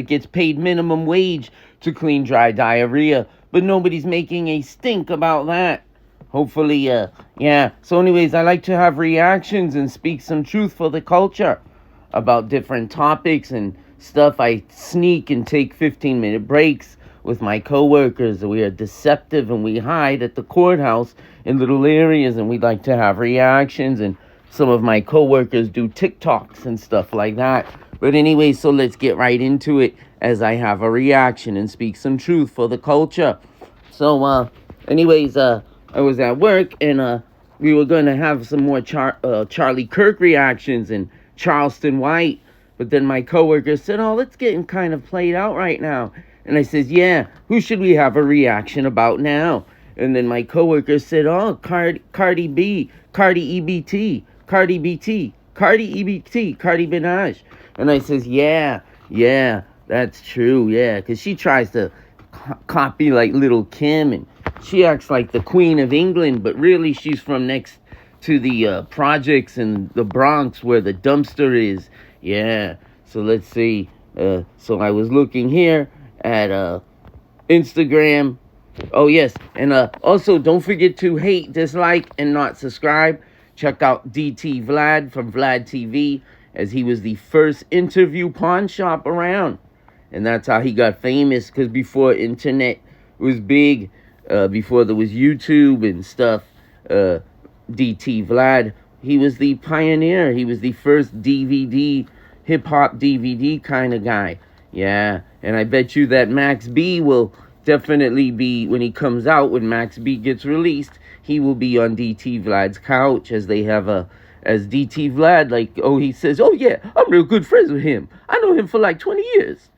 that gets paid minimum wage to clean dry diarrhea, but nobody's making a stink about that. Hopefully, yeah. So anyways, I like to have reactions and speak some truth for the culture about different topics and stuff. I sneak and take 15-minute breaks with my coworkers. We are deceptive and we hide at the courthouse in little areas, and we like to have reactions, and some of my coworkers do TikToks and stuff like that. But anyway, so let's get right into it as I have a reaction and speak some truth for the culture. So, anyways, I was at work, and we were going to have some more Charlie Kirk reactions and Charleston White. But then my coworker said, oh, let's get kind of played out right now. And I says, yeah, who should we have a reaction about now? And then my coworker said, oh, Cardi B, Cardi EBT, Cardi BT, Cardi EBT, Cardi Minaj. And I says, yeah, that's true, yeah. Because she tries to copy like Little Kim, and she acts like the Queen of England, but really she's from next to the projects in the Bronx where the dumpster is. Yeah, so let's see. So I was looking here at Instagram. Oh, yes, and also don't forget to hate, dislike, and not subscribe. Check out DT Vlad from Vlad TV, as he was the first interview pawn shop around. And that's how he got famous, because before internet was big, before there was YouTube and stuff, DT Vlad, he was the pioneer. He was the first DVD, hip-hop DVD kind of guy. Yeah, and I bet you that Max B will definitely be, when he comes out, when Max B gets released, he will be on DT Vlad's couch, as they have as DT Vlad, like, oh, he says, oh, yeah, I'm real good friends with him. I know him for like 20 years.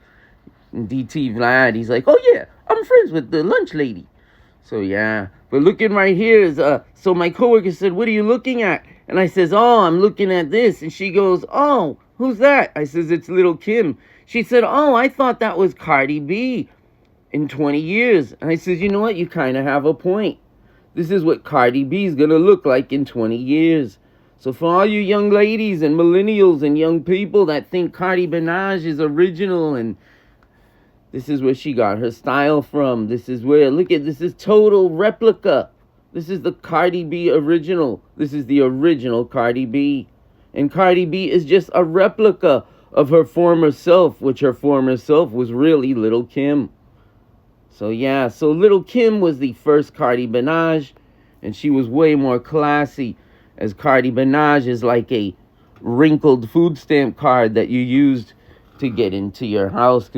And DT Vlad, he's like, oh, yeah, I'm friends with the lunch lady. So, yeah. But looking right here is, so my coworker said, what are you looking at? And I says, oh, I'm looking at this. And she goes, oh, who's that? I says, it's Little Kim. She said, oh, I thought that was Cardi B in 20 years. And I says, you know what? You kind of have a point. This is what Cardi B is going to look like in 20 years. So for all you young ladies and millennials and young people that think Cardi Minaj is original, and this is where she got her style from. This is where, look at, this is total replica. This is the Cardi B original. This is the original Cardi B. And Cardi B is just a replica of her former self, which her former self was really Little Kim. So yeah, so Little Kim was the first Cardi Minaj, and she was way more classy, as Cardi Minaj is like a wrinkled food stamp card that you used to get into your house.